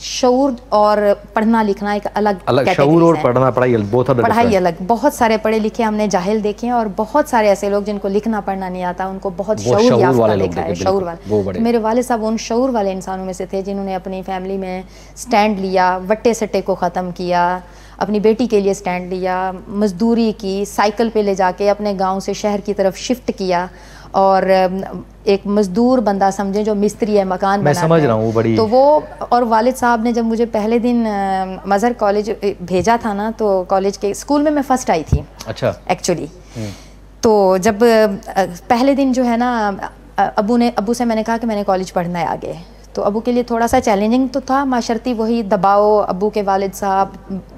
شعور اور پڑھنا لکھنا ایک الگ شعور اور پڑھنا پڑھائی بہت پڑھائی الگ. بہت سارے پڑھے لکھے ہم نے جاہل دیکھے ہیں اور بہت سارے ایسے لوگ جن کو لکھنا پڑھنا نہیں آتا, ان کو بہت شعور یافتہ دیکھا ہے, شعور والے. میرے والد صاحب ان شعور والے انسانوں میں سے تھے جنہوں نے اپنی فیملی میں سٹینڈ لیا, وٹے سٹے کو ختم کیا, اپنی بیٹی کے لیے سٹینڈ لیا, مزدوری کی, سائیکل پہ لے جا کے اپنے گاؤں سے شہر کی طرف شفٹ کیا, اور ایک مزدور بندہ سمجھیں جو مستری ہے, مکان بناتا ہے. میں سمجھ رہا ہوں بڑی. تو وہ, اور والد صاحب نے جب مجھے پہلے دن مظہر کالج بھیجا تھا نا, تو کالج کے اسکول میں فرسٹ آئی تھی. اچھا. ایکچولی تو جب پہلے دن جو ہے نا, ابو سے میں نے کہا کہ میں نے کالج پڑھنا ہے آگے. تو ابو کے لیے تھوڑا سا چیلنجنگ تو تھا, معاشرتی وہی دباؤ, ابو کے والد صاحب,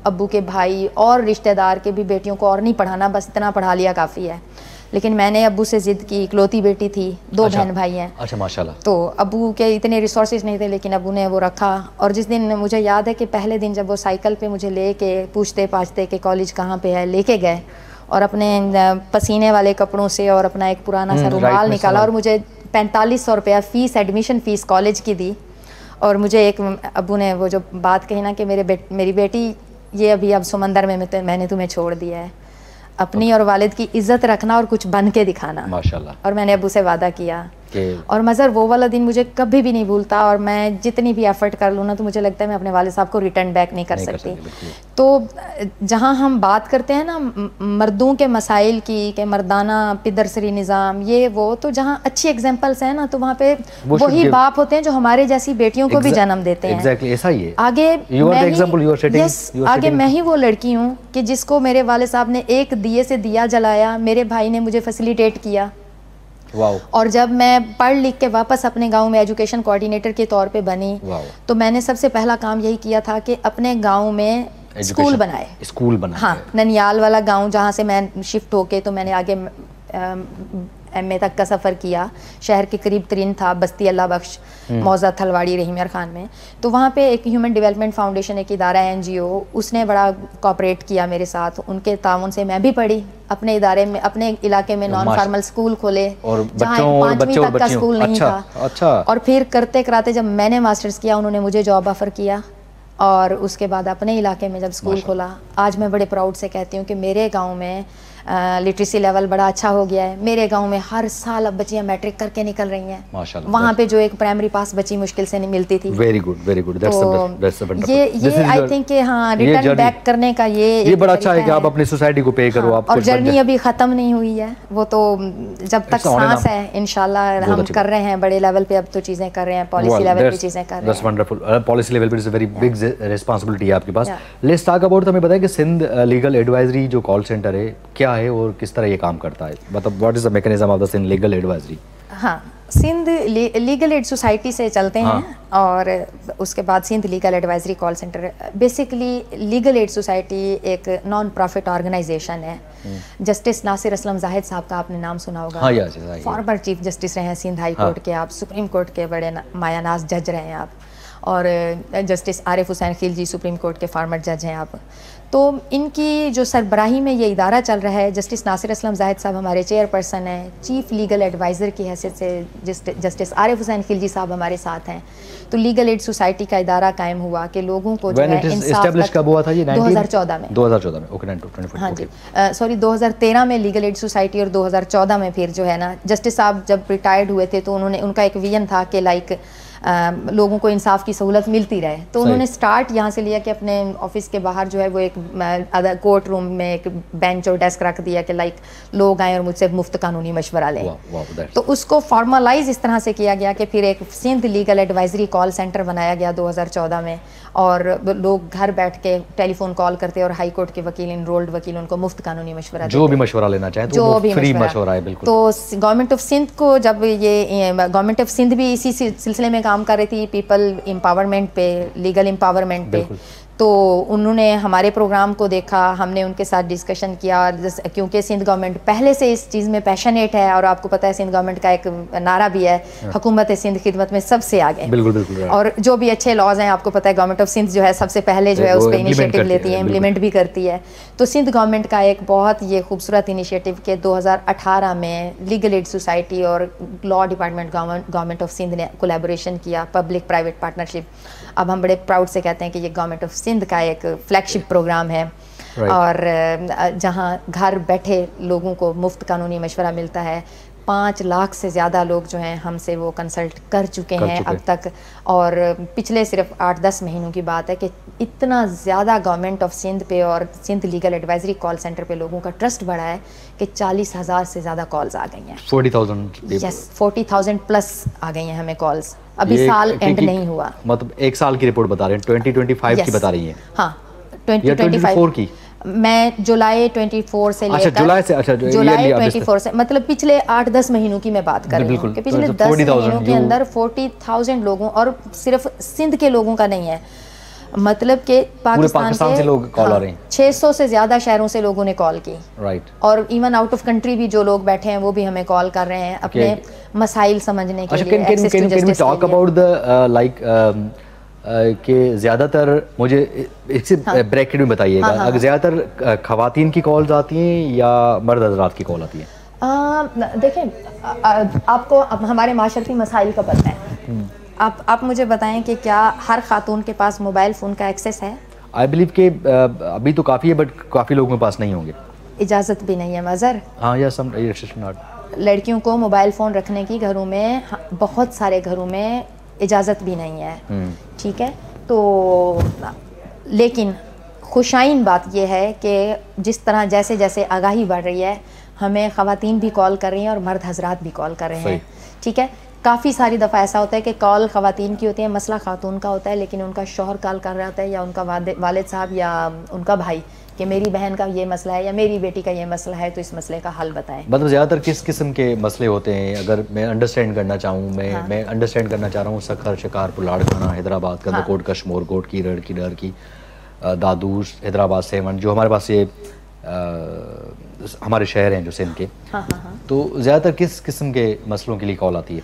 ابو کے بھائی اور رشتہ دار کے بھی بیٹیوں کو اور نہیں پڑھانا, بس اتنا پڑھا لیا کافی ہے. لیکن میں نے ابو سے ضد کی, اکلوتی بیٹی تھی, 2 بہن بھائی ہیں. اچھا ماشاءاللہ. تو ابو کے اتنے ریسورسز نہیں تھے, لیکن ابو نے وہ رکھا. اور جس دن مجھے یاد ہے کہ پہلے دن جب وہ سائیکل پہ مجھے لے کے پوچھتے پاچھتے کہ کالج کہاں پہ ہے, لے کے گئے, اور اپنے پسینے والے کپڑوں سے اور اپنا ایک پرانا سا رومال نکالا اور مجھے 4500 روپیہ فیس, ایڈمیشن فیس کالج کی دی. اور مجھے ایک ابو نے وہ جو بات کہی نا کہ میری بیٹی یہ ابھی اب سمندر میں نے تمہیں چھوڑ دیا ہے, اپنی اور والد کی عزت رکھنا اور کچھ بن کے دکھانا. ماشاءاللہ. اور میں نے ابو سے وعدہ کیا, اور مظہر وہ والا دن مجھے کبھی بھی نہیں بھولتا, اور میں جتنی بھی ایفرٹ کر لوں نا تو مجھے لگتا ہے میں اپنے والد صاحب کو ریٹرن بیک نہیں کر سکتی. تو جہاں ہم بات کرتے ہیں نا مردوں کے مسائل کی کہ مردانہ پدرسری نظام یہ وہ, تو جہاں اچھی ایگزامپلس ہیں نا تو وہاں پہ وہی باپ ہوتے ہیں جو ہمارے جیسی بیٹیوں کو بھی جنم دیتے ہیں. آگے میں ہی وہ لڑکی ہوں کہ جس کو میرے والد صاحب نے ایک دیے سے دیا جلایا, میرے بھائی نے مجھے فیسیلیٹیٹ کیا. اور جب میں پڑھ لکھ کے واپس اپنے گاؤں میں ایجوکیشن کوآرڈینیٹر کے طور پہ بنی, تو میں نے سب سے پہلا کام یہی کیا تھا کہ اپنے گاؤں میں اسکول بنائے. ہاں, ننیال والا گاؤں جہاں سے میں شفٹ ہو کے, تو میں نے آگے ایم اے تک کا سفر کیا. شہر کے قریب ترین تھا بستی اللہ بخش, موضع تھلواڑی, رحیم یار خان میں. تو وہاں پہ ایک ہیومن ڈیولپمنٹ فاؤنڈیشن ایک ادارہ ہے, NGO, اس نے بڑا کوآپریٹ کیا میرے ساتھ. ان کے تعاون سے میں بھی پڑھی اپنے ادارے میں, اپنے علاقے میں نان فارمل اسکول کھولے جہاں 5ویں تک کا اسکول نہیں تھا. اور پھر کرتے کراتے جب میں نے ماسٹرز کیا, انہوں نے مجھے جاب آفر کیا, اور اس کے بعد اپنے علاقے میں جب اسکول کھولا, آج میں بڑے پراؤڈ سے کہتی ہوں کہ میرے گاؤں میں لٹریسی لیول بڑا اچھا ہو گیا ہے. میرے گاؤں میں ہر سال اب بچیاں میٹرک کر کے نکل رہی ہیں, وہاں پہ جو ایک پرائمری پاس بچی مشکل سے نہیں ملتی تھی. Very good. یہ آئی تھنک کہ ہاں ریٹرن بیک کرنے کا یہ بڑا اچھا ہے کہ آپ اپنی سوسائٹی کو پے کرو. اور جرنی ابھی ختم نہیں ہوئی ہے, وہ تو جب تک سانس ہے انشاءاللہ ہم کر رہے ہیں بڑے لیول پہ, اب تو چیزیں کر رہے ہیں, پالیسی لیول پہ چیزیں کر رہے ہیں. That's wonderful. پالیسی لیول پہ از اے ویری بگ ریسپانسبلٹی ہے آپ کے پاس. لیٹس ٹاک اباؤٹ, ہمیں بتائیں کہ سندھ لیگل ایڈوائزری جو کال سینٹر ہے کیا ہے اور کس طرح یہ کام کرتا ہے, مطلب what is the mechanism of the Sindh legal advisory. ہاں, سندھ لیگل ایڈ سوسائٹی سے چلتے ہیں, اور اس کے بعد Sindh legal advisory call centre. Basically legal aid society ایک نان پروفٹ آرگنائزیشن ہے. جسٹس ناصر اسلم زاہد صاحب کا آپ نے نام سنا ہوگا, فارمر چیف جسٹس رہے ہیں سندھ ہائی کورٹ کے, آپ سپریم کورٹ کے بڑے مایا ناز جج رہے ہیں آپ, اور جسٹس عارف حسین خلجی سپریم کورٹ کے فارمر جج ہیں آپ. تو ان کی جو سربراہی میں یہ ادارہ چل رہا ہے, جسٹس ناصر اسلم زاہد صاحب ہمارے چیئر پرسن ہیں, چیف لیگل ایڈوائزر کی حیثیت سے جسٹس عارف حسین خلجی صاحب ہمارے ساتھ ہیں. تو لیگل ایڈ سوسائٹی کا ادارہ قائم ہوا کہ لوگوں کو جو ہے انصاف کب ہوا تھا, یہ 2014 میں. ہاں جی, سوری 2013 میں لیگل ایڈ سوسائٹی, اور 2014 میں پھر جو ہے نا جسٹس صاحب جب ریٹائرڈ ہوئے تھے تو ان کا ایک ویژن تھا کہ لائک لوگوں کو انصاف کی سہولت ملتی رہے. تو انہوں نے سٹارٹ یہاں سے لیا کہ اپنے آفس کے باہر جو ہے وہ ایک کورٹ روم میں ایک بینچ اور ڈیسک رکھ دیا کہ لائک لوگ آئیں اور مجھ سے مفت قانونی مشورہ لیں. تو اس کو فارملائز اس طرح سے کیا گیا کہ پھر ایک Sindh legal advisory call centre بنایا گیا 2014 میں, اور لوگ گھر بیٹھ کے ٹیلی فون کال کرتے اور ہائی کورٹ کے وکیل, انرولڈ وکیل, ان کو مفت قانونی مشورہ دیتے, جو بھی مشورہ لینا چاہیں تو فری مشورہ ہے. بالکل. تو گورنمنٹ آف سندھ کو جب یہ گورنمنٹ آف سندھ بھی اسی سلسلے میں کام کر رہی تھی, پیپل امپاورمنٹ پہ, لیگل امپاورمنٹ پہ, تو انہوں نے ہمارے پروگرام کو دیکھا, ہم نے ان کے ساتھ ڈسکشن کیا, کیونکہ سندھ گورنمنٹ پہلے سے اس چیز میں پیشنیٹ ہے, اور آپ کو پتہ ہے سندھ گورنمنٹ کا ایک نعرہ بھی ہے, حکومت سندھ خدمت میں سب سے آگے. بالکل. اور جو بھی اچھے لاز ہیں آپ کو پتہ ہے گورنمنٹ آف سندھ جو ہے سب سے پہلے جو ہے اس پہ انیشیٹو لیتی ہے, امپلیمنٹ بھی کرتی ہے. تو سندھ گورنمنٹ کا ایک بہت یہ خوبصورت انیشیٹو کہ 2018 میں لیگل ایڈ سوسائٹی اور لا ڈپارٹمنٹ گورنمنٹ آف سندھ نے کولیبوریشن کیا, پبلک پرائیویٹ پارٹنرشپ. اب ہم بڑے پراؤڈ سے کہتے ہیں کہ یہ گورنمنٹ آف سندھ کا ایک فلیگ شپ پروگرام ہے, اور جہاں گھر بیٹھے لوگوں کو مفت قانونی مشورہ ملتا ہے. 5 لاکھ سے زیادہ لوگ جو ہیں ہم سے وہ کنسلٹ کر چکے ہیں اب تک, اور پچھلے صرف 8-10 مہینوں کی بات ہے کہ اتنا زیادہ گورنمنٹ آف سندھ پہ اور Sindh legal advisory call centre پہ لوگوں کا ٹرسٹ بڑھا ہے کہ 40,000 سے زیادہ کالز آ گئی ہیں. 40,000 یس 40,000 پلس آ گئی ہیں ہمیں کالز. ابھی سال اینڈ نہیں ہوا, مطلب ایک سال کی رپورٹ بتا رہے ہیں, 2025 کی بتا رہی ہیں. ہاں 2024 کی, میں جولائی 24 سے لے کر جولائی 24 سے, مطلب پچھلے 8-10 مہینوں کی میں بات کر رہی ہوں کہ پچھلے 10 مہینوں کے اندر 40,000 لوگوں, اور صرف سندھ کے لوگوں کا نہیں ہے, مطلب کہ پاکستان سے لوگ کال آ رہے ہیں. 600 سے زیادہ شہروں سے لوگوں نے کال کی, رائٹ. اور ایون آؤٹ آف کنٹری بھی جو لوگ بیٹھے ہیں وہ بھی ہمیں کال کر رہے ہیں اپنے مسائل سمجھنے کے لیے, ایکسیس ٹو جسٹس کے ٹاک اباؤٹ دا لائک کہ زیادہ تر, مجھے ایک سے بریکٹ میں بتائیے گا, زیادہ تر خواتین کی کالز آتی ہیں یا مرد حضرات کی کال آتی ہیں؟ دیکھیں آپ کو ہمارے معاشرتی مسائل کا پتہ ہے, آپ مجھے بتائیں کہ کیا ہر خاتون کے پاس موبائل فون کا ایکسیس ہے؟ آئی بلیو کہ ابھی تو کافی ہے, بٹ کافی لوگوں کے پاس نہیں ہوں گے. اجازت بھی نہیں ہے مظہر. ہاں یا سم لڑکیوں کو موبائل فون رکھنے کی گھروں میں, بہت سارے گھروں میں اجازت بھی نہیں ہے, ٹھیک ہے. تو لیکن خوشائن بات یہ ہے کہ جس طرح جیسے جیسے آگاہی بڑھ رہی ہے, ہمیں خواتین بھی کال کر رہی ہیں اور مرد حضرات بھی کال کر رہے ہیں, ٹھیک ہے. کافی ساری دفعہ ایسا ہوتا ہے کہ کال خواتین کی ہوتی ہے, مسئلہ خاتون کا ہوتا ہے, لیکن ان کا شوہر کال کر رہا ہوتا ہے, یا ان کا والد صاحب یا ان کا بھائی, کہ میری بہن کا یہ مسئلہ ہے یا میری بیٹی کا یہ مسئلہ ہے, تو اس مسئلے کا حل بتائیں. مطلب زیادہ تر کس قسم کے مسئلے ہوتے ہیں, اگر میں انڈرسٹینڈ کرنا چاہوں, میں انڈرسٹینڈ کرنا چاہ رہا ہوں, سکھر, شکارپور, لاڑکانہ, حیدرآباد, کندرکوٹ, کشمور کوٹ کی, رڑ کی, ڈر کی, دادوس, حیدرآباد, سیون, جو ہمارے پاس یہ ہمارے شہر ہیں جو سندھ کے, تو زیادہ تر کس قسم کے مسئلوں کے لیے کال آتی ہے؟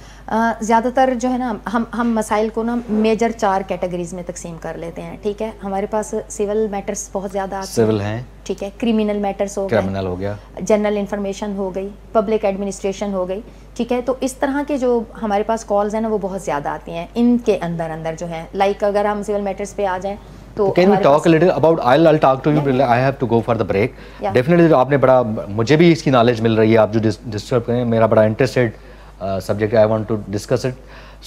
زیادہ تر جو ہے نا, ہم مسائل کو نا میجر 4 کیٹیگریز میں تقسیم کر لیتے ہیں, ٹھیک ہے. ہمارے پاس سول میٹرز بہت زیادہ آتے ہیں, سول ہیں, ٹھیک ہے. کریمنل میٹرز ہو گئے, جنرل انفارمیشن ہو گئی, پبلک ایڈمنسٹریشن ہو گئی, ٹھیک ہے. تو اس طرح کے جو ہمارے پاس کالز ہیں نا وہ بہت زیادہ آتی ہیں. ان کے اندر جو ہیں, لائک اگر ہم سول میٹرز پہ آ جائیں تو can we talk a little about, I'll talk to you, I have to go for the break. Definitely آپ نے بڑا, مجھے بھی اس کی نالج مل رہی ہے, آپ جو ڈسٹرب کریں, میرا بڑا انٹرسٹڈ سبجیکٹ ہے, I want to discuss it.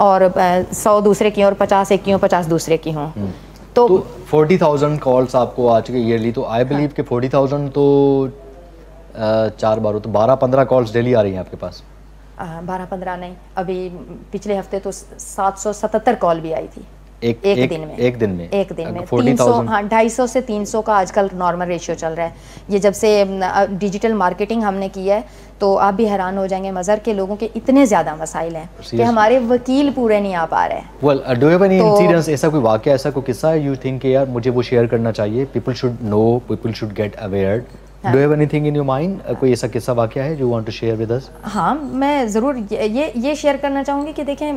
اور 100 دوسرے کی ہوں اور 50 ایک کی ہوں, 50 دوسرے کی ہوں. تو 40,000 کالس آپ کو آ چکے ایئرلی, تو آئی بلیو کہ 40,000 تو 4 بار ہو تو 12-15 کالس ڈیلی آ رہی ہیں آپ کے پاس. 12-15 نہیں, ابھی پچھلے ہفتے تو 777 کال بھی آئی تھی ایک دن میں. ایک دن میں 300, ہاں 250 سے 300 کا آج کل نارمل ریشیو چل رہا ہے. یہ جب سے ڈیجیٹل مارکیٹنگ ہم نے کی ہے تو آپ بھی حیران ہو جائیں گے مظہر کے لوگوں کے اتنے زیادہ مسائل ہیں کہ ہمارے وکیل پورے نہیں آ پا رہے ہیں. Well do you have any incidence, ایسا کوئی واقعہ, ایسا کوئی قصہ یو تھنک کہ یار مجھے وہ شیئر کرنا چاہیے, people should know, people should get awared, do you have anything in your mind, کوئی ایسا قصہ واقعہ ہے جو want to share with us? ہاں میں ضرور یہ شیئر کرنا چاہوں گی کہ دیکھیں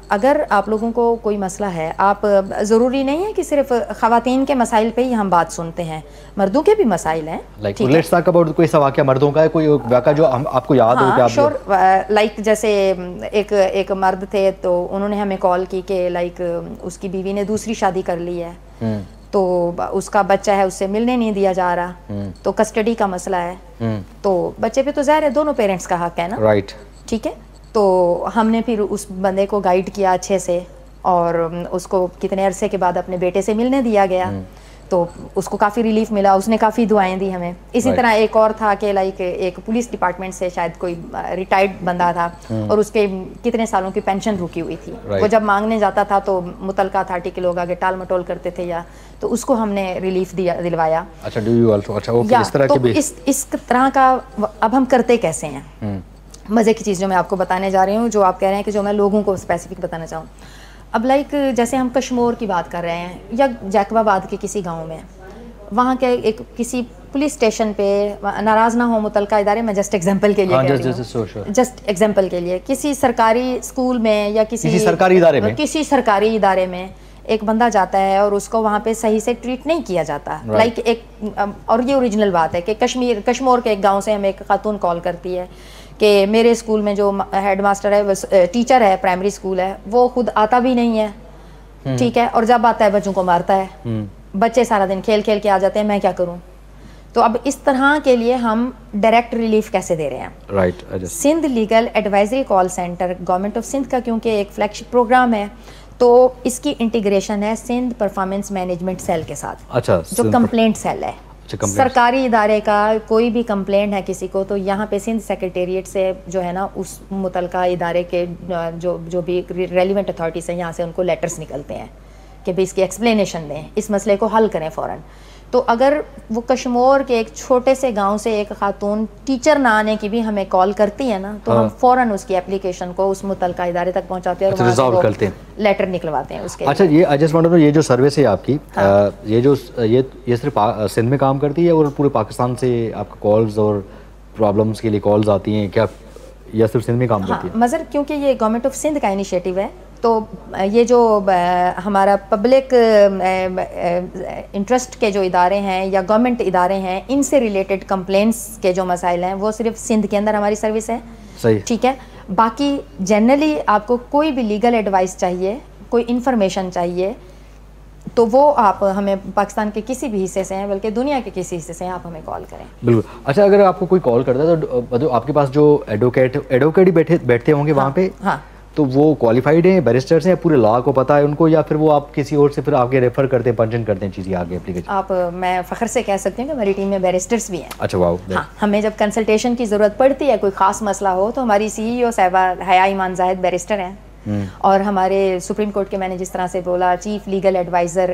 اگر آپ لوگوں کو کوئی مسئلہ ہے, آپ ضروری نہیں ہے کہ صرف خواتین کے مسائل پہ ہی ہم بات سنتے ہیں, مردوں کے بھی مسائل ہیں. لائک لیٹس ٹاک اباؤٹ کوئی ایسا واقعہ مردوں کا ہے, کوئی واقعہ جو آپ کو یاد ہو کہ آپ شور, لائک جیسے ایک مرد تھے تو انہوں نے ہمیں کال کی کہ لائک اس کی بیوی نے دوسری شادی کر لی ہے تو اس کا بچہ ہے اس سے ملنے نہیں دیا جا رہا, تو کسٹڈی کا مسئلہ ہے, تو بچے پہ تو ظاہر ہے دونوں پیرنٹس کا حق ہے نا, رائٹ, ٹھیک ہے. تو ہم نے پھر اس بندے کو گائیڈ کیا اچھے سے اور اس کو کتنے عرصے کے بعد اپنے بیٹے سے ملنے دیا گیا, تو اس کو کافی ریلیف ملا, اس نے کافی دعائیں دی ہمیں. اسی طرح ایک اور تھا کہ لائک ایک پولیس ڈپارٹمنٹ سے شاید کوئی ریٹائرڈ بندہ تھا اور اس کے کتنے سالوں کی پینشن رکی ہوئی تھی, وہ جب مانگنے جاتا تھا تو متعلقہ اتھارٹی کے لوگ آگے ٹال مٹول کرتے تھے, یا تو اس کو ہم نے ریلیف دلوایا. اچھا, ڈو یو آلسو, اچھا اوکے, اس طرح کی اس طرح کا اب ہم کرتے کیسے ہیں. مزے کی چیز جو میں آپ کو بتانے جا رہی ہوں, جو آپ کہہ رہے ہیں کہ جو میں لوگوں کو اسپیسیفک بتانا چاہوں. اب لائک جیسے ہم کشمور کی بات کر رہے ہیں یا جیکب آباد کے کسی گاؤں میں, وہاں کے ایک کسی پولیس اسٹیشن پہ ناراض نہ ہو متعلقہ ادارے, میں جسٹ ایگزامپل کے لیے کہہ رہی ہوں, جسٹ ایگزامپل کے لیے, کسی سرکاری اسکول میں یا کسی سرکاری ادارے میں ایک بندہ جاتا ہے اور اس کو وہاں پہ صحیح سے ٹریٹ نہیں کیا جاتا, لائک ایک, اور یہ اوریجنل بات ہے کہ کشمور کے ایک گاؤں سے ہمیں ایک خاتون کال کرتی ہے کہ میرے اسکول میں جو ہیڈ ماسٹر ہے, ٹیچر ہے, پرائمری اسکول ہے, وہ خود آتا بھی نہیں ہے, ٹھیک ہے, اور جب آتا ہے بچوں کو مارتا ہے, بچے سارا دن کھیل کھیل کے آ جاتے ہیں, میں کیا کروں. تو اب اس طرح کے لیے ہم ڈائریکٹ ریلیف کیسے دے رہے ہیں. Right, Sindh legal advisory call centre government of Sindh کا, کیونکہ ایک فلیگ شپ پروگرام ہے تو اس کی انٹیگریشن ہے سندھ پرفارمنس مینجمنٹ سیل کے ساتھ. اچھا, جو کمپلینٹ سیل ہے, سرکاری ادارے کا کوئی بھی کمپلینٹ ہے کسی کو تو یہاں پہ سندھ سیکریٹریٹ سے جو ہے نا اس متعلقہ ادارے کے جو بھی ریلیونٹ اتھارٹیز ہیں یہاں سے ان کو لیٹرز نکلتے ہیں کہ بھئی اس کی ایکسپلینیشن دیں, اس مسئلے کو حل کریں فوراً. تو اگر وہ کشمور کے ایک چھوٹے سے گاؤں سے ایک خاتون ٹیچر نہ آنے کی بھی ہمیں کال کرتی ہے نا, تو ہم فوراً اس کی اپلیکیشن کو اس متعلقہ ادارے تک پہنچاتے ہیں اور وہاں سے لیٹر نکلواتے ہیں اس کے. اچھا, یہ I just want to know, یہ جو سروس ہے آپ کی, یہ صرف سندھ میں کام کرتی ہے اور پورے پاکستان سے آپ کا کالز اور پرابلمس کے لیے کالز آتی ہیں کیا, یا صرف سندھ میں کام کرتی ہے؟ مظہر, کیونکہ یہ گورنمنٹ آف سندھ کا انیشیٹو ہے تو یہ جو ہمارا پبلک انٹرسٹ کے جو ادارے ہیں یا گورنمنٹ ادارے ہیں, ان سے ریلیٹڈ کمپلینٹس کے جو مسائل ہیں وہ صرف سندھ کے اندر ہماری سروس ہے. صحیح, ٹھیک ہے. باقی جنرلی آپ کو کوئی بھی لیگل ایڈوائس چاہیے, کوئی انفارمیشن چاہیے, تو وہ آپ ہمیں پاکستان کے کسی بھی حصے سے ہیں, بلکہ دنیا کے کسی حصے سے ہیں, آپ ہمیں کال کریں. بالکل. اچھا, اگر آپ کو کوئی کال کرتا ہے تو آپ کے پاس جو ایڈوکیٹ ہی بیٹھتے ہوں گے وہاں پہ, ہاں, تو وہ کوالیفائڈ ہیں, بیرسٹرس ہیں, پورے لا کو پتہ ہے ان کو, یا پھر وہ آپ کسی اور سے پھر آپ کے ریفر کرتے ہیں, پنچن کرتے ہیں چیزیں آگے اپلیکیشن؟ آپ, میں فخر سے کہہ سکتی ہوں کہ ہماری ٹیم میں بیرسٹرس بھی ہیں. اچھا, واو. ہاں, ہمیں جب کنسلٹیشن کی ضرورت پڑتی ہے, کوئی خاص مسئلہ ہو, تو ہماری CEO صاحبہ حیا ایمان زاہد بیرسٹر ہیں, اور ہمارے سپریم کورٹ کے, میں نے جس طرح سے بولا, چیف لیگل ایڈوائزر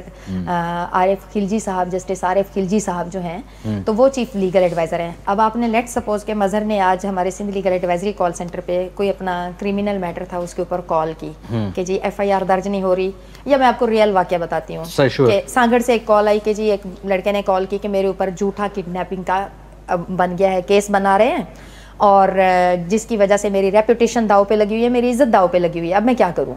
عارف خلجی صاحب, جسٹس عارف خلجی صاحب جو ہیں, تو وہ چیف لیگل ایڈوائزر ہیں. اب آپ نے لیٹ سپوز کہ مظہر نے آج ہمارے Sindh legal advisory call centre پہ کوئی اپنا کریمنل میٹر تھا, اس کے اوپر کال کی کہ جی FIR درج نہیں ہو رہی, یا میں آپ کو ریئل واقعہ بتاتی ہوں کہ سانگڑ سے ایک کال آئی کہ جی ایک لڑکے نے کال کی کہ میرے اوپر جھوٹا کڈنیپنگ کا بن گیا ہے, کیس بنا رہے ہیں, اور جس کی وجہ سے میری ریپوٹیشن داؤ پہ لگی ہوئی ہے, میری عزت داؤ پہ لگی ہوئی ہے, اب میں کیا کروں.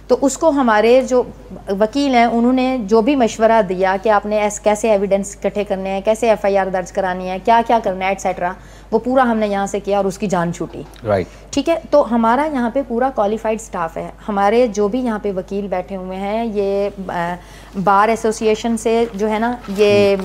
تو اس کو ہمارے جو وکیل ہیں انہوں نے جو بھی مشورہ دیا کہ آپ نے کیسے ایویڈنس اکٹھے کرنے ہیں, کیسے FIR درج کرانی ہے, کیا کیا کرنا ہے, ایٹسیٹرا, وہ پورا ہم نے یہاں سے کیا اور اس کی جان چھوٹی. رائٹ, ٹھیک ہے. تو ہمارا یہاں پہ پورا کوالیفائڈ سٹاف ہے. ہمارے جو بھی یہاں پہ وکیل بیٹھے ہوئے ہیں, یہ بار ایسوسی ایشن سے جو ہے نا یہ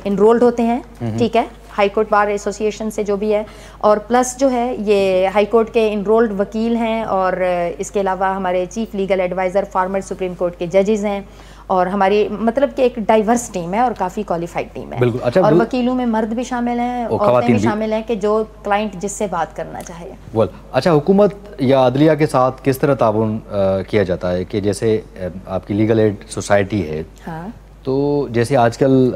انرولڈ ہوتے ہیں, ٹھیک ہے, ہائی کورٹ بار ایسوسیشن سے جو بھی ہے, اور پلس جو ہے یہ ہائی کورٹ کے انرولڈ وکیل ہیں, اور اس کے علاوہ ہمارے chief legal adviser former Supreme Court کے ججز ہیں, اور ہماری مطلب کہ ایک ڈائیورس ٹیم ہے اور کافی کوالیفائڈ ٹیم ہے. اور وکیلوں میں مرد بھی شامل ہیں, عورتیں بھی شامل ہیں کہ جو کلائنٹ جس سے بات کرنا چاہے. اچھا, حکومت یا عدلیہ کے ساتھ کس طرح تعاون کیا جاتا ہے کہ جیسے آپ کی لیگل ایڈ سوسائٹی ہے, تو جیسے آج کل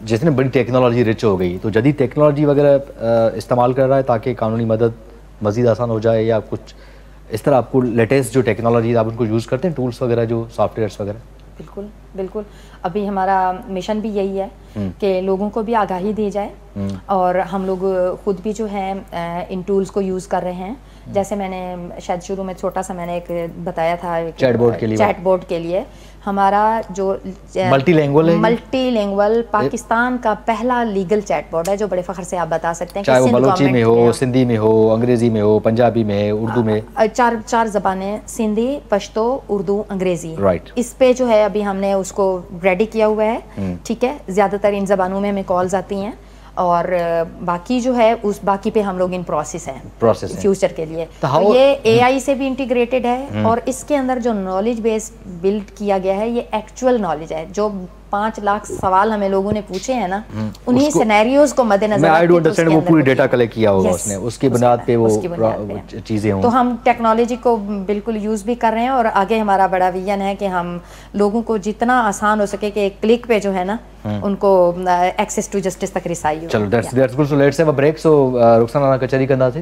جتنے بڑی ٹیکنالوجی رچ ہو گئی, تو جدید ٹیکنالوجی وغیرہ استعمال کر رہا ہے تاکہ قانونی مدد مزید آسان ہو جائے, یا کچھ اس طرح آپ کو لیٹسٹ جو ٹیکنالوجی آپ ان کو یوز کرتے ہیں, ٹولس وغیرہ جو سافٹ ویئرس وغیرہ؟ بالکل بالکل, ابھی ہمارا مشن بھی یہی ہے کہ لوگوں کو بھی آگاہی دی جائے, اور ہم لوگ خود بھی جو ہیں ان ٹولز کو یوز کر رہے ہیں. جیسے میں نے شاید شروع میں چھوٹا سا میں نے ایک بتایا تھا چیٹ بورڈ کے لیے ہمارا جو ملٹی لینگول پاکستان کا پہلا لیگل چیٹ بورڈ ہے, جو بڑے فخر سے آپ بتا سکتے ہیں, چاہے وہ بلوچی میں ہو, سندھی میں ہو, انگریزی میں ہو, پنجابی میں, اردو میں, چار زبانیں, سندھی, پشتو, اردو, انگریزی. اس پہ جو ہے ابھی ہم نے اس کو ریڈی کیا ہوا ہے, ٹھیک ہے. زیادہ تر ان زبانوں میں ہمیں کالز آتی ہیں, اور باقی جو ہے اس باقی پہ ہم لوگ ان پروسیس ہیں فیوچر کے لیے. تو یہ اے آئی سے بھی انٹیگریٹڈ ہے, اور اس کے اندر جو نالج بیس بلڈ کیا گیا ہے یہ ایکچوئل نالج ہے. جو 5 لاکھ سوال ہمیں لوگوں نے پوچھے ہیں نا, انہی سینیریوز کو مد نظر رکھ کے وہ پوری ڈیٹا کلیکٹ کیا ہوگا اس نے, اس کی بنیاد پہ وہ چیزیں ہوں. تو ہم ٹیکنالوجی کو بالکل یوز بھی کر رہے ہیں, اور آگے ہمارا بڑا ویژن ہے کہ ہم لوگوں کو جتنا آسان ہو سکے کہ ایک کلک پہ جو ہے نا ان کو ایکسیس ٹو جسٹس تک رسائی ہو. چلو that's good. So let's have a break. So Rukhsana کچہری کندا تھی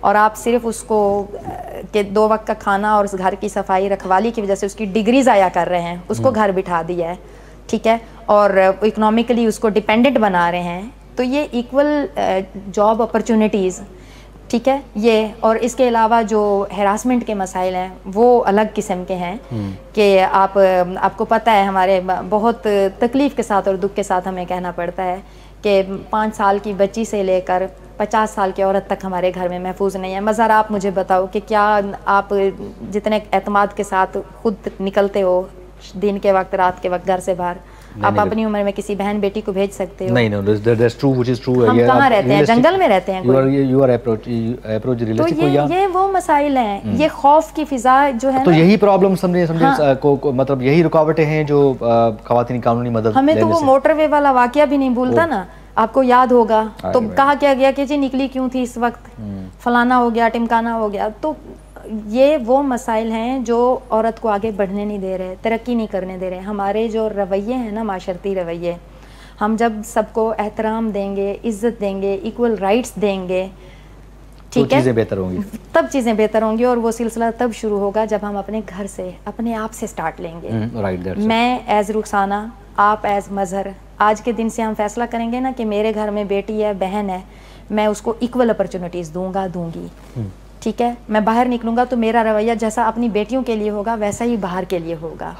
اور آپ صرف اس کو کہ 2 وقت کا کھانا اور اس گھر کی صفائی رکھوالی کی وجہ سے اس کی ڈگری ضائع کر رہے ہیں, اس کو گھر بٹھا دیا ہے, ٹھیک ہے, اور اکنامکلی اس کو ڈپینڈنٹ بنا رہے ہیں, تو یہ ایکول جاب اپرچونیٹیز, ٹھیک ہے, یہ اور اس کے علاوہ جو ہراسمنٹ کے مسائل ہیں وہ الگ قسم کے ہیں کہ آپ کو پتہ ہے ہمارے بہت تکلیف کے ساتھ اور دکھ کے ساتھ ہمیں کہنا پڑتا ہے کہ 5 سال کی بچی سے لے کر 50 سال کی عورت تک ہمارے گھر میں محفوظ نہیں ہے. مظہر آپ مجھے بتاؤ کہ کیا آپ جتنے اعتماد کے ساتھ خود نکلتے ہو دن کے وقت رات کے وقت گھر سے باہر, آپ اپنی عمر میں کسی بہن بیٹی کو بھیج سکتے ہو؟ نہیں, that's true, which is true. ہم کہاں رہتے ہیں, جنگل میں رہتے ہیں. you are approach realistic. تو یہ وہ مسائل ہیں, یہ خوف کی فضا جو ہے, تو یہی پرابلم سمجھے مطلب یہی رکاوٹیں ہیں جو خواتین قانونی مدد. ہمیں تو وہ موٹر وے والا واقعہ بھی نہیں بھولتا نا, آپ کو یاد ہوگا, تو کہا کیا گیا کہ جی نکلی کیوں تھی اس وقت, فلانا ہو گیا, ٹمکانا ہو گیا. تو یہ وہ مسائل ہیں جو عورت کو آگے بڑھنے نہیں دے رہے, ترقی نہیں کرنے دے رہے. ہمارے جو رویے ہیں نا, معاشرتی رویے, ہم جب سب کو احترام دیں گے, عزت دیں گے, ایکول رائٹس دیں گے, ٹھیک ہے, چیزیں بہتر ہوں گی, تب چیزیں بہتر ہوں گی. اور وہ سلسلہ تب شروع ہوگا جب ہم اپنے گھر سے, اپنے آپ سے سٹارٹ لیں گے. میں ایز رخسانہ, آپ ایز مظہر, آج کے دن سے ہم فیصلہ کریں گے نا کہ میرے گھر میں بیٹی ہے, بہن ہے, میں اس کو ایکول اپرچونیٹیز دوں گی, ٹھیک ہے. میں باہر نکلوں گا تو میرا رویہ جیسا اپنی بیٹیوں کے لیے ہوگا ویسا ہی باہر کے لیے ہوگا.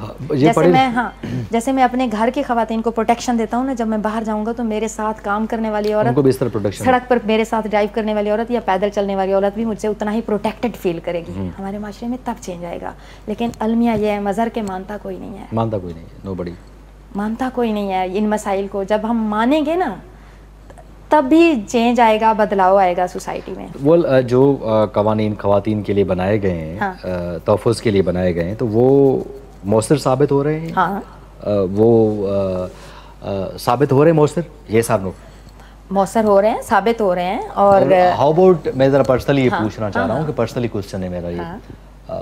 جیسے میں اپنے گھر کی خواتین کو پروٹیکشن دیتا ہوں نا, جب میں باہر جاؤں گا تو میرے ساتھ کام کرنے والی عورت, سڑک پر میرے ساتھ ڈرائیو کرنے والی عورت یا پیدل چلنے والی عورت بھی مجھ سے اتنا ہی پروٹیکٹڈ فیل کرے گی. ہمارے معاشرے میں تب چینج آئے گا. لیکن المیہ یہ ہے, مظہر کے مانتا کوئی نہیں ہے, مانتا کوئی نہیں ہے ان مسائل کو. جب ہم مانیں گے نا تب بھی چینج آئے گا, بدلاؤ آئے گا سوسائٹی میں. جو قوانین خواتین کے لیے بنائے گئے ہیں, تحفظ کے لیے بنائے گئے ہیں, تو وہ مؤثر ثابت ہو رہے ہیں؟ ہاں, وہ ثابت ہو رہے ہیں مؤثر, یہ صاحب مؤثر ہو رہے ہیں, ثابت ہو رہے ہیں. اور ہاؤ اباؤٹ, میں ذرا پرسنلی یہ پوچھنا چاہ رہا ہوں کہ پرسنلی کوسچن ہے میرا یہ,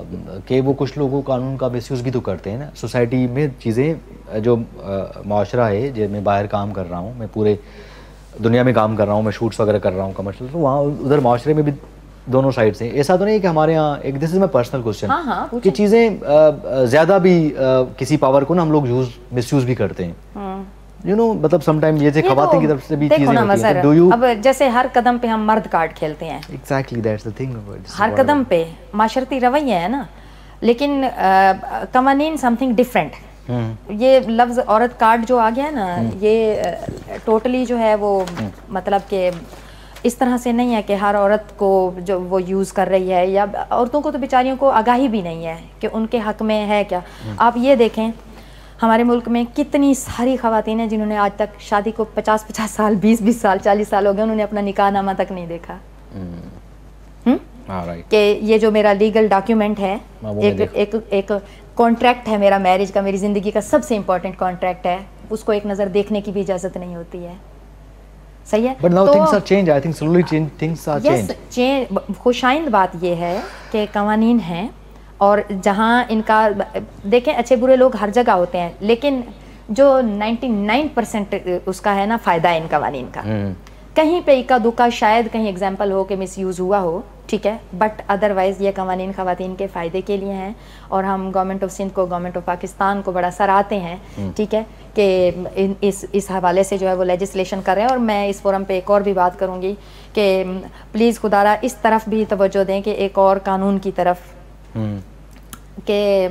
کہ وہ کچھ لوگوں قانون کا مس یوز بھی تو کرتے ہیں نا سوسائٹی میں. چیزیں جو معاشرہ ہے جس میں باہر کام کر رہا ہوں میں, پورے دنیا میں کام کر رہا ہوں میں, شوٹس وغیرہ کر رہا ہوں کمرشل, تو وہاں ادھر معاشرے میں بھی دونوں سائڈ سے. ایسا تو نہیں کہ ہمارے یہاں ایک, دس از مائی پرسنل کوسچن, کہ چیزیں زیادہ بھی کسی پاور کو نا ہم لوگ مس یوز بھی کرتے ہیں, مطلب سم ٹائم یہ خواتین کی طرف سے بھی چیزیں ہوتی ہیں. اب جیسے ہر قدم پہ ہم مرد کارڈ کھیلتے ہیں, ایگزیکٹلی دیٹس دی تھنگ, ہر قدم پہ معاشرتی رویہ ہے نا. لیکن قوانین سم تھنگ ڈفرینٹ. یہ لفظ عورت کارڈ جو آ گیا ہے نا, یہ ٹوٹلی جو ہے وہ مطلب کہ اس طرح سے نہیں ہے کہ ہر عورت کو جو وہ یوز کر رہی ہے, یا عورتوں کو تو بیچاریوں کو آگاہی بھی نہیں ہے کہ ان کے حق میں ہے کیا. آپ یہ دیکھیں ہمارے ملک میں کتنی ساری خواتین ہیں جنہوں نے آج تک شادی کو 50 سال, 20 سال, 40 سال ہو گئے, انہوں نے اپنا نکاح نامہ تک نہیں دیکھا. کہ یہ جو میرا لیگل ڈاکیومنٹ ہے, ایک کانٹریکٹ ہے میرا میرج کا, میری زندگی کا سب سے امپورٹنٹ کانٹریکٹ ہے, اس کو ایک نظر دیکھنے کی بھی اجازت نہیں ہوتی ہے. صحیح ہے. But now things are changed. I think slowly things are changed. خوشائند بات یہ ہے کہ قوانین ہیں, اور جہاں ان کا دیکھیں اچھے برے لوگ ہر جگہ ہوتے ہیں, لیکن جو 99% اس کا ہے نا فائدہ ہے ان قوانین کا. کہیں پہ اکا دکا شاید کہیں ایگزامپل ہو کہ مس یوز ہوا ہو, ٹھیک ہے, بٹ ادروائز یہ قوانین خواتین کے فائدے کے لیے ہیں. اور ہم گورنمنٹ آف سندھ کو, گورنمنٹ آف پاکستان کو بڑا سراہتے ہیں, ٹھیک ہے, کہ اس حوالے سے جو ہے وہ لیجسلیشن کر رہے ہیں. اور میں اس فورم پہ ایک اور بھی بات کروں گی کہ پلیز خدارا اس طرف بھی توجہ دیں کہ ایک اور قانون کی طرف, کہ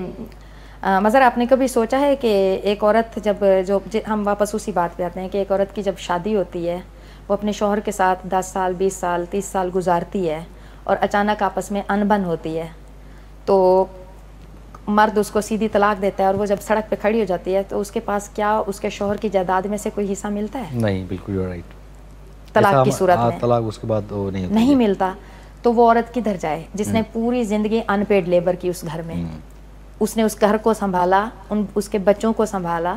مظہر آپ نے کبھی سوچا ہے کہ ایک عورت جب ہم واپس اسی بات پہ آتے ہیں کہ ایک عورت کی جب شادی ہوتی ہے, وہ اپنے شوہر کے ساتھ 10 سال, 20 سال, 30 سال گزارتی ہے, اور اچانک آپس میں انبن ہوتی ہے, تو مرد اس کو سیدھی طلاق دیتا ہے, اور وہ جب سڑک پہ کھڑی ہو جاتی ہے تو اس کے پاس کیا اس کے شوہر کی جائیداد میں سے کوئی حصہ ملتا ہے؟ نہیں, بالکل یو آر رائٹ. طلاق کی صورت میں طلاق اس کے بعد نہیں ملتا. تو وہ عورت کدھر جائے جس نے پوری زندگی ان پیڈ لیبر کی اس گھر میں, اس نے اس گھر کو سنبھالا, اس کے بچوں کو سنبھالا,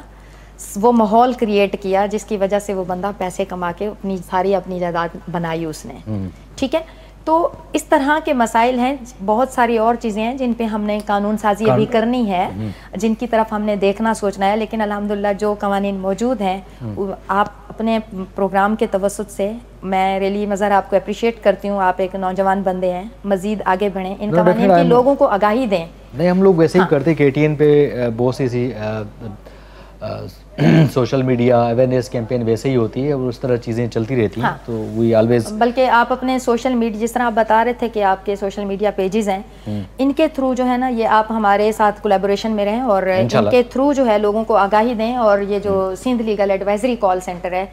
وہ ماحول کریٹ کیا جس کی وجہ سے وہ بندہ پیسے کما کے اپنی جائیداد بنائی اس نے, ٹھیک ہے. تو اس طرح کے مسائل ہیں, بہت ساری اور چیزیں ہیں جن پہ ہم نے قانون سازی ابھی کرنی ہے, جن کی طرف ہم نے دیکھنا سوچنا ہے. لیکن الحمدللہ جو قوانین موجود ہیں, آپ اپنے پروگرام کے توسط سے میں ریلی مظہر آپ کو اپریشیٹ کرتی ہوں, آپ ایک نوجوان بندے ہیں, مزید آگے بڑھیں, ان قوانین کی لوگوں کو آگاہی دیں. نہیں ہم لوگ ویسے ہی کرتے کہ KTN پہ بہت سی سوشل میڈیا اویئرنیس کیمپین ویسے ہی ہوتی ہے اور اس طرح چیزیں چلتی رہتی ہیں, تو وی آلویز. بلکہ آپ اپنے سوشل میڈیا, جس طرح آپ بتا رہے تھے کہ آپ کے سوشل میڈیا پیجز ہیں, ان کے تھرو جو ہے نا یہ آپ ہمارے ساتھ کولیبوریشن میں رہیں اور ان کے تھرو جو ہے لوگوں کو آگاہی دیں. اور یہ جو Sindh legal advisory call centre ہے,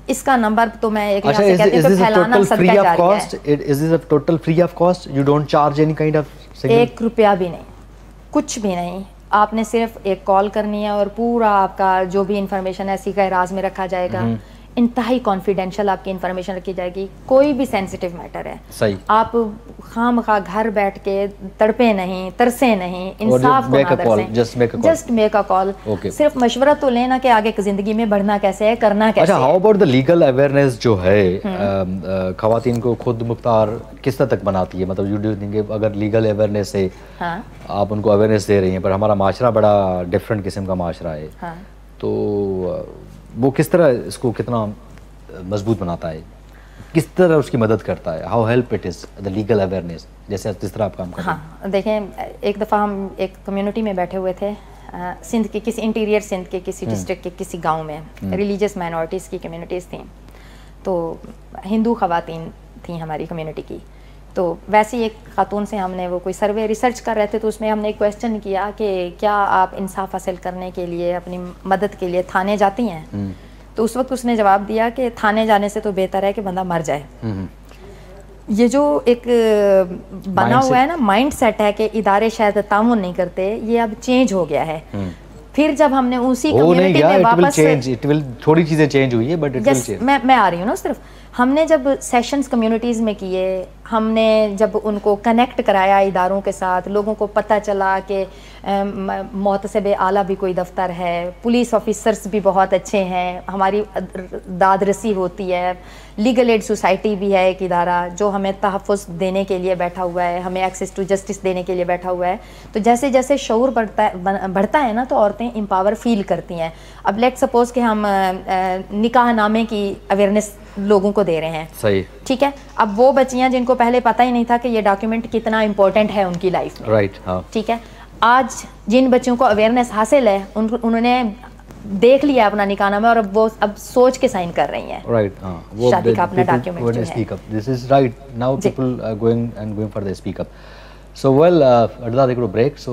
اس کا نمبر تو میں ایک یہاں سے کہتی ہوں کہ پھیلانا صدقہ جاریہ ہے. Is this a total free of cost? You don't charge any kind of signal? 1 روپیہ بھی نہیں, کچھ بھی نہیں. آپ نے صرف ایک کال کرنی ہے اور پورا آپ کا جو بھی انفارمیشن ہے سیکھا راز میں رکھا جائے گا. انتہائی کانفیڈینشیل آپ کی انفارمیشن رکھی جائے گی. کوئی بھی سینسیٹیو میٹر ہے, صحیح, آپ خام خواہ گھر بیٹھ کے تڑپے نہیں, ترسے نہیں, انصاف کو نہ ترسیں, جسٹ میک اے کال. صرف مشورہ تو لینا کہ آگے زندگی میں بڑھنا کیسے ہے, کرنا کیسے ہے. اچھا, how about the legal awareness جو ہے خواتین کو خود مختار کس حد تک بناتی ہے؟ مطلب یو ڈو تھنک اگر لیگل اویئرنیس سے آپ ان کو اویئرنیس دے رہی ہیں, پر ہمارا معاشرہ بڑا ڈفرینٹ قسم کا معاشرہ ہے, تو وہ کس طرح اس کو کتنا مضبوط بناتا ہے, کس طرح اس کی مدد کرتا ہے؟ How help it is the legal awareness, جیسے جس طرح آپ کام کرتے ہیں. ہاں دیکھیں, ایک دفعہ ہم ایک کمیونٹی میں بیٹھے ہوئے تھے, سندھ کے کسی انٹیریئر سندھ کے کسی ڈسٹرکٹ کے کسی گاؤں میں, ریلیجیس مائنورٹیز کی کمیونٹیز تھیں, تو ہندو خواتین تھیں ہماری کمیونٹی کی. تو ویسے ایک خاتون سے ہم نے وہ کوئی سروے ریسرچ کر رہے تھے, تو اس میں ہم نے ایک کویشچن کیا کہ کیا آپ انصاف حاصل کرنے کے لیے, اپنی مدد کے لیے تھانے جاتی ہیں؟ تو اس وقت اس نے جواب دیا کہ تھانے جانے سے تو بہتر ہے کہ بندہ مر جائے. یہ جو ایک بنا ہوا ہے نا مائنڈ سیٹ ہے کہ ادارے شاید تعاون نہیں کرتے, یہ اب چینج ہو گیا ہے. پھر جب ہم نے اسی کمیونٹی میں واپس, تھوڑی چیزیں چینج ہوئی ہے بٹ میں آ رہی ہوں نا, صرف ہم نے جب سیشنز کمیونٹیز میں کیے, ہم نے جب ان کو کنیکٹ کرایا اداروں کے ساتھ, لوگوں کو پتہ چلا کہ محتسب اعلیٰ بھی کوئی دفتر ہے, پولیس آفیسرس بھی بہت اچھے ہیں, ہماری داد رسی ہوتی ہے, لیگل ایڈ سوسائٹی بھی ہے ایک ادارہ جو ہمیں تحفظ دینے کے لیے بیٹھا ہوا ہے, ہمیں ایکسیس ٹو جسٹس دینے کے لیے بیٹھا ہوا ہے. تو جیسے جیسے شعور بڑھتا ہے نا, تو عورتیں امپاور فیل کرتی ہیں. اب لیٹ سپوز کہ ہم نکاح نامے کی اویئرنیس لوگوں کو دے رہے ہیں, صحیح, ٹھیک ہے. اب وہ بچیاں جن کو پہلے پتہ ہی نہیں تھا کہ یہ ڈاکیومنٹ کتنا امپورٹنٹ ہے ان کی لائف میں, رائٹ, ٹھیک ہے, آج جن بچوں کو اویئرنیس حاصل ہے انہوں نے دیکھ لیا اپنا نکاح نامہ, اور اب وہ سوچ کے سائن کر رہی ہیں, رائٹ, شادی کا اپنا ڈاکیومنٹ جو ہے. This is right, now people going for the speak up. So well اڈا دیکھو break. So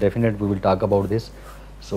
definitely we will talk about this. So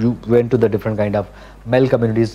you went to the different kind of male communities,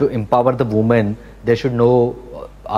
to empower the women? They should know.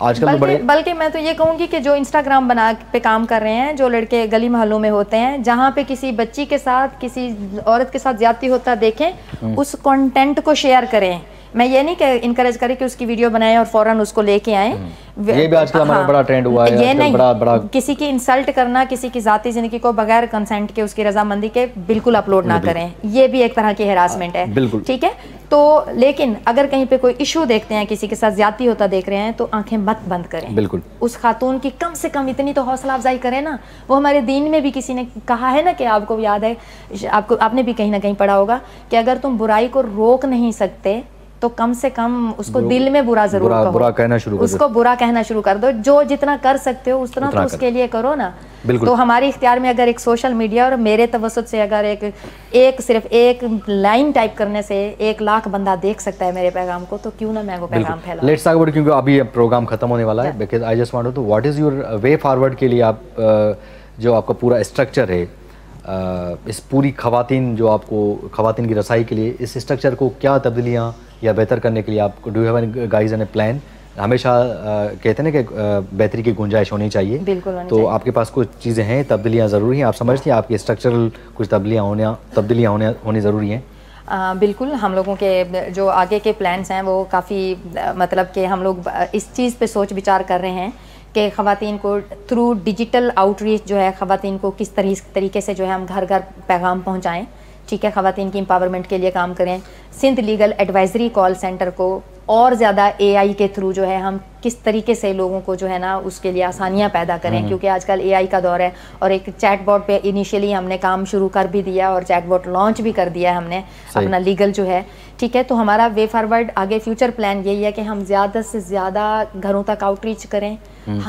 آج کل بلکہ میں تو یہ کہوں گی کہ جو انسٹاگرام بنا پہ کام کر رہے ہیں، جو لڑکے گلی محلوں میں ہوتے ہیں، جہاں پہ کسی بچی کے ساتھ کسی عورت کے ساتھ زیادتی ہوتا دیکھیں، اس کنٹینٹ کو شیئر کریں. میں یہ نہیں کہ انکریج کریں کہ اس کی ویڈیو بنائیں اور فوراً اس کو لے کے آئیں. یہ بھی آج کل ہمارا بڑا ٹرینڈ ہوا ہے. یہ نہیں کسی کی انسلٹ کرنا، کسی کی ذاتی زندگی کو بغیر کنسنٹ کے، اس کی رضامندی کے بالکل اپلوڈ نہ کریں. یہ بھی ایک طرح کی ہراسمنٹ ہے. ٹھیک ہے. تو لیکن اگر کہیں پہ کوئی ایشو دیکھتے ہیں، کسی کے ساتھ زیادتی ہوتا دیکھ رہے ہیں، تو آنکھیں مت بند کریں. بالکل. اس خاتون کی کم سے کم اتنی تو حوصلہ افزائی کریں نا. وہ ہمارے دین میں بھی کسی نے کہا ہے نا، کہ آپ کو یاد ہے، آپ نے بھی کہیں نہ کہیں پڑھا ہوگا کہ اگر تم برائی کو روک نہیں سکتے تو کم سے کم اس کو دل میں برا ضرور کہو، برا کہنا شروع کر دو، اس کو برا کہنا شروع کر دو. جو جتنا کر سکتے ہو اتنا تو اس کے لیے کرو نا. تو ہماری اختیار میں اگر ایک سوشل میڈیا اور میرے توسط سے اگر صرف ایک لائن ٹائپ کرنے سے 1,00,000 بندہ دیکھ سکتا ہے میرے پیغام کو، تو کیوں نہ میں وہ پیغام پھیلاؤں. لیٹس ٹاک اباؤٹ، کیونکہ ابھی پروگرام ختم ہونے والا ہے. Because I just want to what is your way forward کے لیے، آپ جو آپ کا پورا اسٹرکچر ہے اس پوری خواتین جو آپ کو خواتین کی رسائی کے لیے، اس اسٹرکچر کو کیا تبدیلیاں یا بہتر کرنے کے لیے آپ کو do have an guys an a plan? ہمیشہ کہتے ہیں نا کہ بہتری کی گنجائش ہونی چاہیے. بالکل. تو آپ کے پاس کچھ چیزیں ہیں، تبدیلیاں ضروری ہیں، آپ سمجھتے ہیں آپ کی اسٹرکچرل کچھ تبدیلیاں ہونی ضروری ہیں؟ بالکل. ہم لوگوں کے جو آگے کے پلانس ہیں وہ کافی، مطلب کہ ہم لوگ اس چیز پہ سوچ بچار کر رہے ہیں کہ خواتین کو تھرو ڈیجیٹل آؤٹ ریچ جو ہے، خواتین کو کس طریقے سے جو ہے ہم گھر گھر پیغام پہنچائیں. ٹھیک ہے. خواتین کی امپاورمنٹ کے لیے کام کریں. Sindh legal advisory call centre کو اور زیادہ اے آئی کے تھرو جو ہے ہم کس طریقے سے لوگوں کو جو ہے نا اس کے لیے آسانیاں پیدا کریں، کیونکہ آج کل اے آئی کا دور ہے. اور ایک چیٹ باٹ پہ انیشیلی ہم نے کام شروع کر بھی دیا اور چیٹ باٹ لانچ بھی کر دیا ہے ہم نے اپنا لیگل جو ہے. ٹھیک ہے. تو ہمارا وے فارورڈ آگے فیوچر پلان یہی ہے کہ ہم زیادہ سے زیادہ گھروں تک آؤٹ ریچ کریں.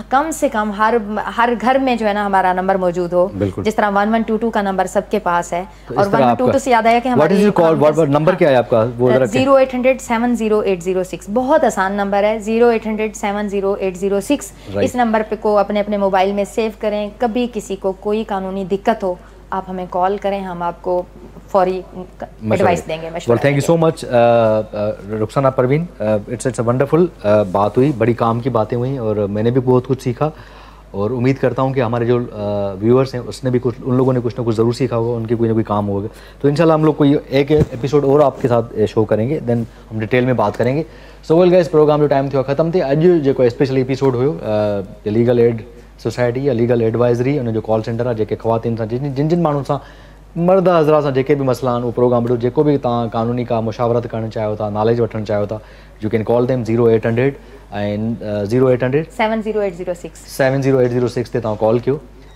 کم سے کم ہر گھر میں جو ہے نا ہمارا نمبر موجود ہو. جس طرح 1122 کا نمبر سب کے پاس ہے. اور 1122 سے یاد آیا کہ ہمارا نمبر کیا ہے آپ کا؟ 0800 70806. بہت آسان نمبر ہے، 0800 70806. اس نمبر پہ کو اپنے موبائل میں سیو کریں. کبھی کسی کو کوئی قانونی دقت ہو آپ ہمیں کال کریں، ہم آپ کو فوری ایڈوائس دیں گے. Thank you so much Rukhsana Parveen. It's a wonderful بات ہوئی، بڑی کام کی باتیں ہوئیں اور میں نے بھی بہت کچھ سیکھا. اور امید کرتا ہوں کہ ہمارے جو ویورس ہیں ان لوگوں نے کچھ نہ کچھ ضرور سیکھا ہوگا، ان کی کوئی نہ کوئی کام ہوگا. تو انشاءاللہ ہم لوگ کوئی ایک ایپیسوڈ اور آپ کے ساتھ شو کریں گے، دین ہم ڈیٹیل میں بات کریں گے. سو ویل گائز، پروگرام جو ٹائم تھا ختم تھے. اج جو اسپیشل ایپیسوڈ ہو لیگل ایڈ سوسائٹی یا لیگل ایڈوائزری ان جو کال سینٹر ہے، خواتین سے جن مانوں سے مرد حضرات سے بھی مسئلہ وہ پروگرام جو بھی قانونی کا مشاورت کرنا چاہو تھا، نالج وٹھنا چاہو تھا، you can call them 0800 and 0800 70806 تے کال کیو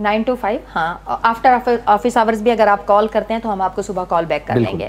9 to 5. ہاں. آفٹر آفس آورس بھی اگر آپ کال کرتے ہیں تو ہم آپ کو صبح کال بیک کر دیں گے.